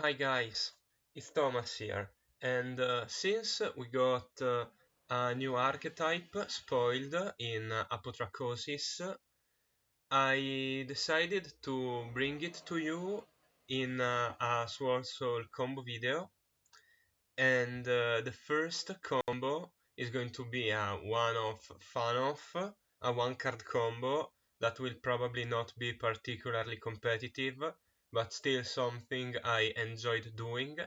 Hi guys, it's Thomas here, and since we got a new archetype spoiled in Apodrakosis, I decided to bring it to you in a Swordsoul combo video, and the first combo is going to be a one-off fun-off, a one-card combo that will probably not be particularly competitive, but still something I enjoyed doing.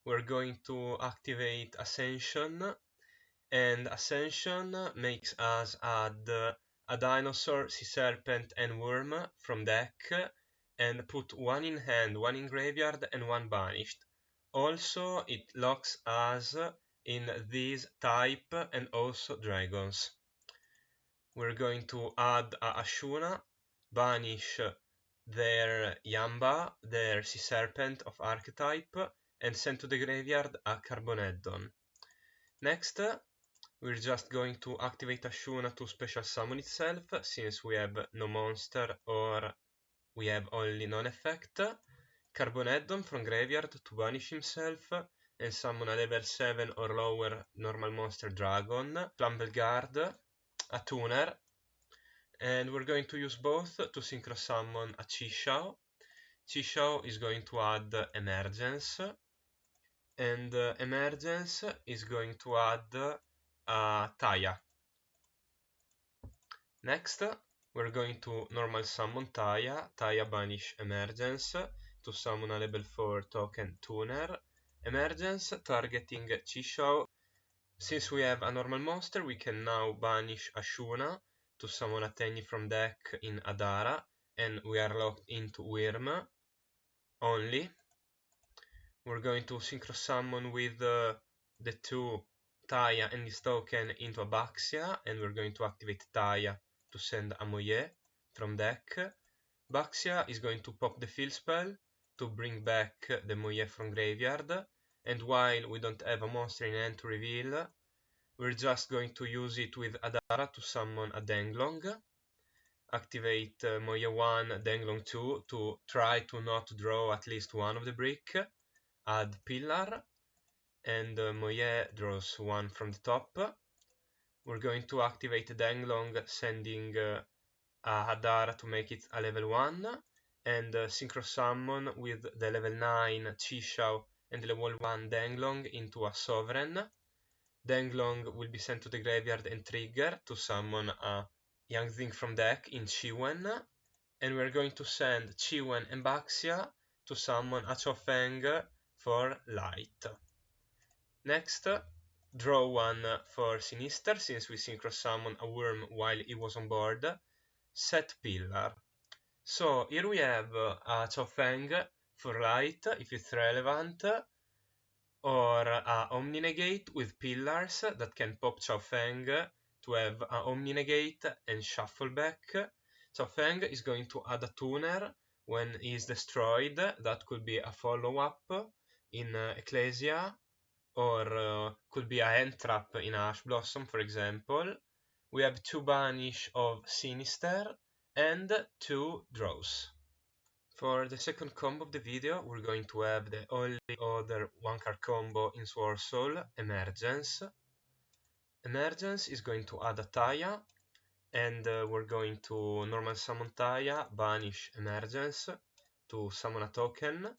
We're going to activate Ascension, and Ascension makes us add a dinosaur, sea serpent, and worm from deck, and put one in hand, one in graveyard, and one banished. Also, it locks us in these type and also dragons. We're going to add a ashuna, banish their Yamba, their sea serpent of archetype, and send to the graveyard a Carboneddon. Next, we're just going to activate Ashuna to special summon itself, since we have no monster or we have only non-effect. Carboneddon from graveyard to banish himself and summon a level 7 or lower normal monster dragon, Flambeguard, a tuner, and we're going to use both to synchro summon a Chishao. Chishao is going to add emergence, and emergence is going to add taya. Next, we're going to normal summon taya, taya banish emergence to summon a level 4 token tuner. Emergence targeting Chishao. Since we have a normal monster, we can now banish Ashuna to summon a Tenyi from deck in Adhara, and we are locked into Wyrm only. We're going to synchro summon with the two Taya and this token into Abaxia, and we're going to activate Taya to send a Moye from deck. Baxia is going to pop the field spell to bring back the Moye from graveyard, and while we don't have a monster in hand to reveal, we're just going to use it with Adhara to summon a Denglong. Activate Moye 1, Denglong 2 to try to not draw at least one of the brick. Add Pillar, and Moye draws one from the top. We're going to activate Denglong, sending Adhara to make it a level 1, and synchro summon with the level 9 Chishao and the level 1 Denglong into a Sovereign. Denglong will be sent to the graveyard and trigger to summon a young thing from deck in Chiwen, and we're going to send Chiwen and Baxia to summon a Chofeng for light. Next, draw one for Sinister, since we synchro summon a worm while he was on board. Set Pillar. So here we have a Chofeng for light if it's relevant, or a Omni Negate with pillars that can pop Chofeng to have a Omni Negate and shuffle back. Chofeng is going to add a tuner when he is destroyed. That could be a follow-up in Ecclesia, or could be a hand trap in Ash Blossom, for example. We have 2 banish of Sinister and 2 draws. For the second combo of the video, we're going to have the only other one-card combo in Swordsoul, Emergence. Emergence is going to add a Taya, and we're going to normal summon Taya, banish Emergence to summon a token.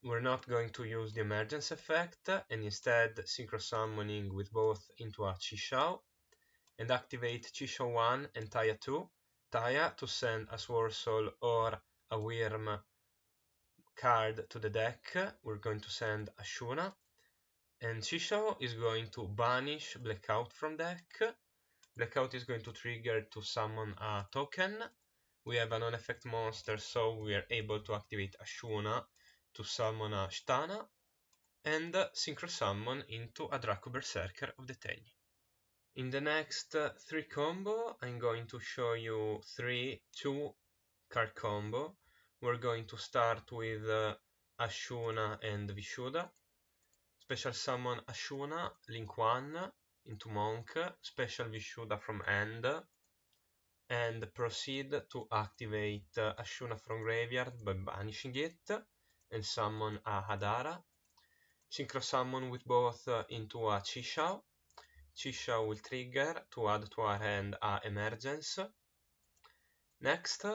We're not going to use the Emergence effect, and instead synchro summoning with both into a Chishao, and activate Chishao 1 and Taya 2. Taya to send a Swordsoul or a Wyrm card to the deck. We're going to send Ashuna, and Chishao is going to banish Blackout from deck. Blackout is going to trigger to summon a token. We have a non-effect monster, so we are able to activate Ashuna to summon a Shtana, and synchro summon into a Draco Berserker of the Tenyi. In the next 3 combo, I'm going to show you 3 2-card combo. We're going to start with Ashuna and Vishuddha. Special summon Ashuna, link 1 into Monk, special Vishuddha from hand, and proceed to activate Ashuna from graveyard by banishing it, and summon a adhara. Synchro summon with both into a Chishao. Chishao will trigger to add to our hand a emergence. Next,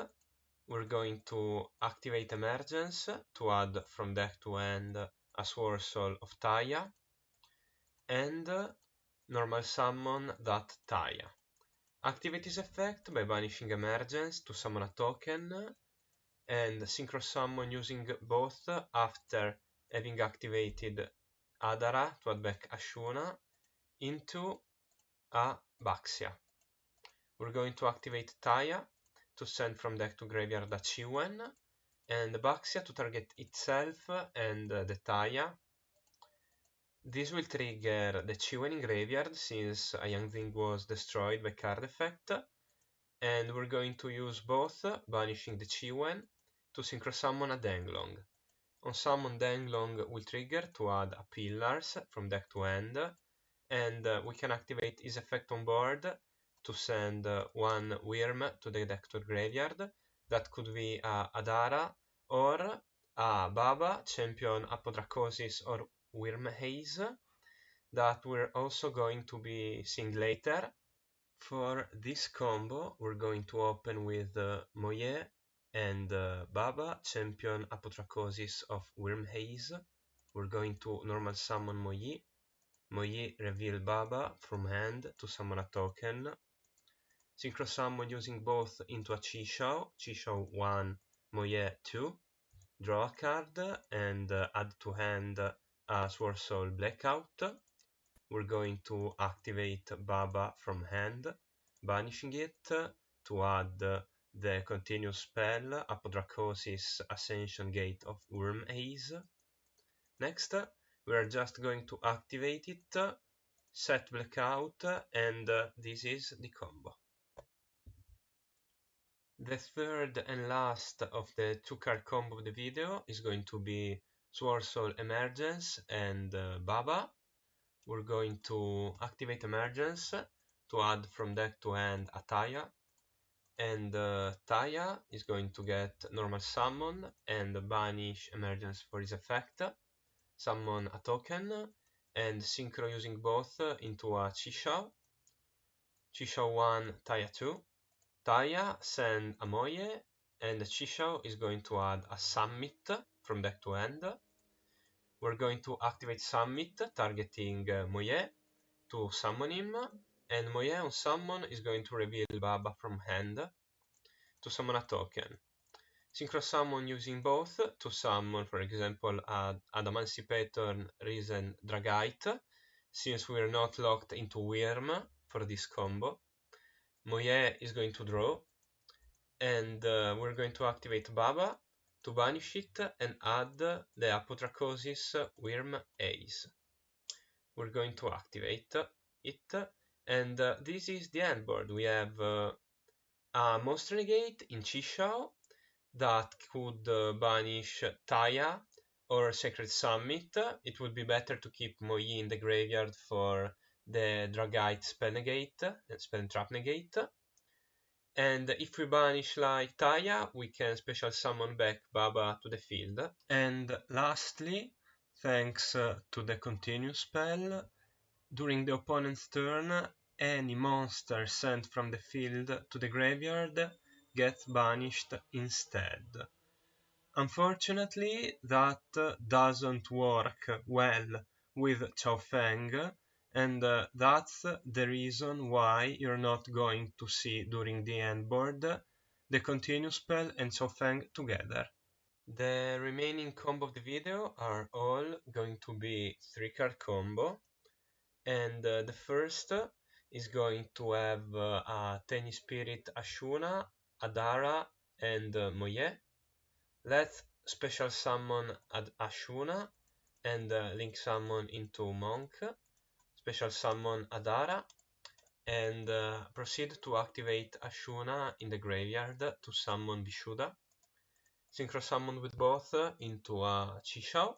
we're going to activate emergence to add from deck to hand a Swordsoul of Taya and normal summon that Taya. Activate this effect by banishing emergence to summon a token and synchro summon using both after having activated adhara to add back ashuna into a Baxia. We're going to activate Taya to send from deck to graveyard a Chiwen, and Baxia to target itself and the Taya. This will trigger the Chiwen in graveyard since a young thing was destroyed by card effect, and we're going to use both banishing the Chiwen to synchro summon a Denglong. On summon, Denglong will trigger to add a Pillars from deck to hand, and we can activate his effect on board to send one Wyrm to the deck to graveyard. That could be a adhara or a Baba, champion Apodrakosis or Wyrm Haze, that we're also going to be seeing later. For this combo, we're going to open with Moye and Baba, champion Apodrakosis of Wyrm Haze. We're going to normal summon Moye. Moye reveal Baba from hand to summon a token. Synchro summon using both into a Chishao, Chishao 1, Moye 2. Draw a card and add to hand a Swordsoul Blackout. We're going to activate Baba from hand, banishing it to add the continuous spell Apodrakosis Ascension Gate of Wyrm Haze. Next, we are just going to activate it, set Blackout, and this is the combo. The third and last of the 2-card combo of the video is going to be Swordsoul Emergence and Baba. We're going to activate Emergence to add from deck to hand a Taya, and Taya is going to get normal summon and banish Emergence for his effect, summon a token, and synchro using both into a Chishao, Chishao 1, Taya 2. Taya send a Moye, and Chishao is going to add a Summit from deck to hand. We're going to activate Summit, targeting Moye to summon him, and Moye on summon is going to reveal Baba from hand to summon a token. Synchro summon using both to summon, for example, Adamantipator Risen Dragite, since we're not locked into Wyrm for this combo. Moye is going to draw, and we're going to activate Baba to banish it and add the Apodrakosis Wyrm Haze. We're going to activate it, and this is the end board. We have a Monster Negate in Chishao that could banish Taya or Sacred Summit. It would be better to keep Moyi in the graveyard for the Dragite Spell Negate, Spell Trap Negate. And if we banish like Taya, we can special summon back Baba to the field. And lastly, thanks to the continue spell, during the opponent's turn, any monster sent from the field to the graveyard gets banished instead. Unfortunately, that doesn't work well with Chao Feng, and that's the reason why you're not going to see during the end board the continue spell and Chao Feng together. The remaining combo of the video are all going to be 3-card combo, and the first is going to have a Tenyi Spirit Ashuna, Adhara, and Moye. Let's special summon Ashuna and link summon into Monk, special summon Adhara, and proceed to activate Ashuna in the graveyard to summon Vishuddha. Synchro summon with both into a Chishao.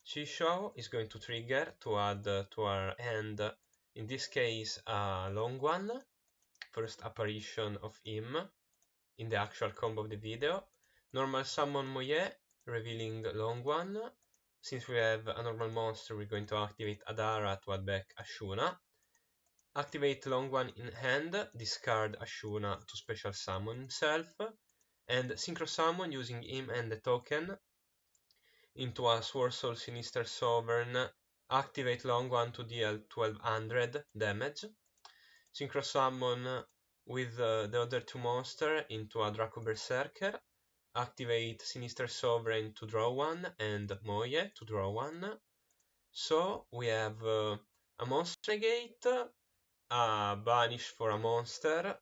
Chishao is going to trigger to add to our hand, in this case a long one, first apparition of him in the actual combo of the video. Normal summon Moye, revealing long one. Since we have a normal monster, we're going to activate Adhara to add back Ashuna. Activate long one in hand, discard Ashuna to special summon himself, and synchro summon using him and the token into a Swordsoul Sinister Sovereign. Activate long one to deal 1200 damage. Synchro summon with the other two monsters into a Draco Berserker. Activate Sinister Sovereign to draw one and Moye to draw one. So we have a monster negate, a banish for a monster,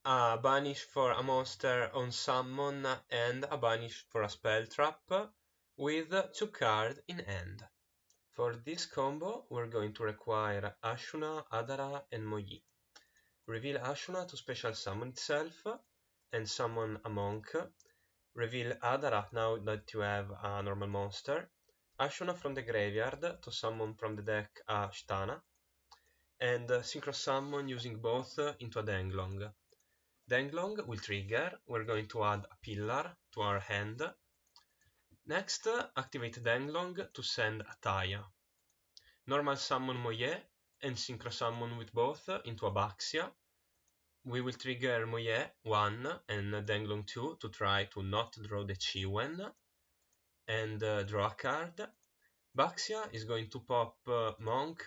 a banish for a monster on summon, and a banish for a spell trap with 2 cards in hand. For this combo, we're going to require Ashuna, Adhara, and Moyi. Reveal Ashuna to special summon itself and summon a monk. Reveal Adhara now that you have a normal monster. Ashuna from the graveyard to summon from the deck a Shtana. And synchro summon using both into a Denglong. Denglong will trigger. We're going to add a pillar to our hand. Next, activate Denglong to send a Taya. Normal summon Moye and synchro summon with both into Abaxia. We will trigger Moye 1 and Denglong 2 to try to not draw the Chiwen and draw a card. Baxia is going to pop Monk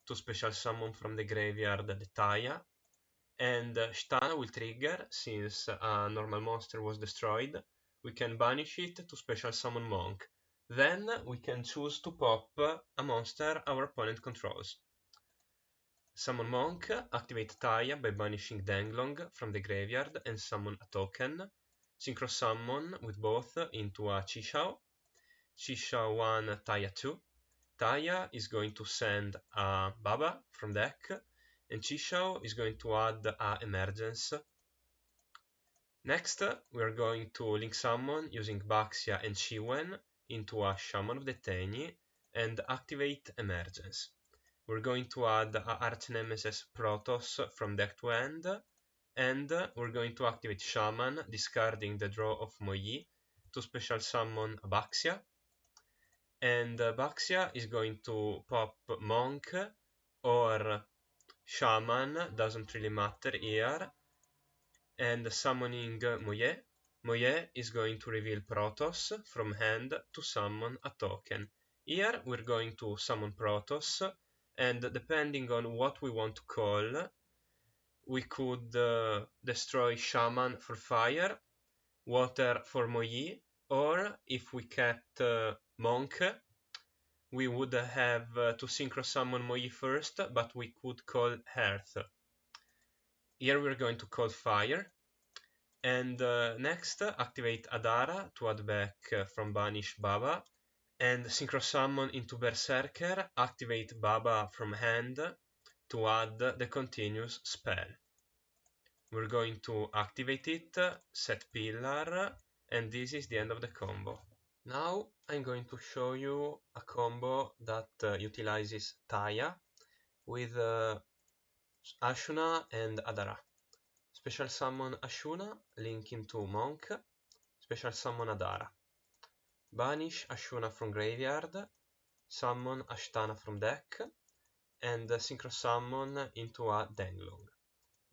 to special summon from the graveyard the Taya, and Shtana will trigger. Since a normal monster was destroyed, we can banish it to special summon Monk. Then we can choose to pop a monster our opponent controls. Summon Monk, activate Taya by banishing Denglong from the graveyard and summon a token. Synchro summon with both into a Chishao. Chishao 1, Taya 2. Taya is going to send a Baba from deck, and Chishao is going to add a emergence. Next, we are going to link summon using Baxia and Chiwen into a Shaman of the Tenyi and activate emergence. We're going to add a Arch Nemesis Protoss from deck to hand, and we're going to activate Shaman, discarding the draw of Moyi to special summon Baxia. And Baxia is going to pop Monk or Shaman, doesn't really matter here, and summoning Moye. Moye is going to reveal Protoss from hand to summon a token. Here we're going to summon Protoss, and depending on what we want to call, we could destroy Shaman for fire, water for Moyi, or if we kept Monk, we would have to synchro summon Moyi first, but we could call Earth. Here we're going to call Fire. And next, activate Adhara to add back from Banish Baba. And synchro summon into Berserker, activate Baba from hand to add the continuous spell. We're going to activate it, set pillar, and this is the end of the combo. Now I'm going to show you a combo that utilizes Taya with Ashuna and Adhara. Special summon Ashuna, link into Monk, special summon Adhara. Banish Ashuna from graveyard, summon Ashtana from deck, and synchro summon into a Denglong.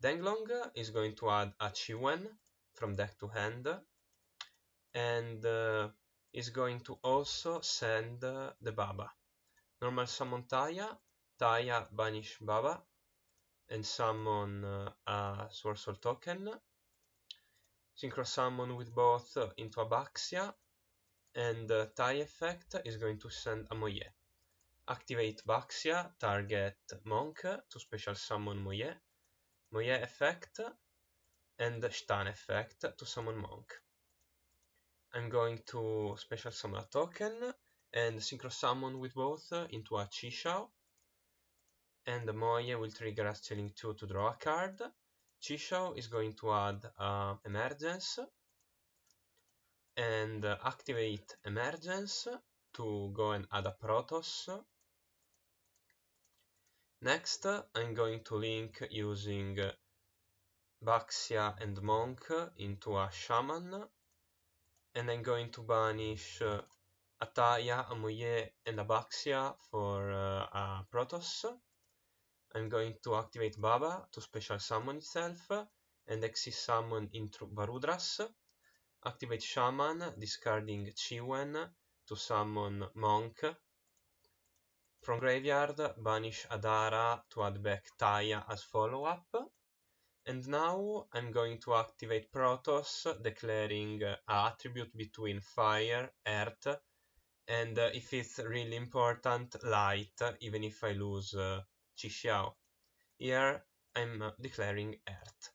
Denglong is going to add a Chiwen from deck to hand, and is going to also send the Baba. Normal summon Taya, Taya banish Baba, and summon a Swordsoul token. Synchro summon with both into Abaxia, and Taya effect is going to send a Moye. Activate Baxia, target Monk to special summon Moye. Moye effect, and Stan effect to summon Monk. I'm going to special summon a token and synchro summon with both into a Chishao, and Moye will trigger a Stealing 2 to draw a card. Chishao is going to add emergence and activate emergence to go and add a Protoss. Next, I'm going to link using Baxia and Monk into a Shaman and I'm going to banish a Taya, a Moye, and a Baxia for a Protoss. I'm going to activate Baba to special summon itself, and exit summon into Varudras. Activate Shaman, discarding Chiwen to summon Monk. From graveyard, banish Adhara to add back Taya as follow-up. And now I'm going to activate Protoss, declaring an attribute between Fire, Earth, and if it's really important, Light, even if I lose Chi Xiao. Here I'm declaring Earth.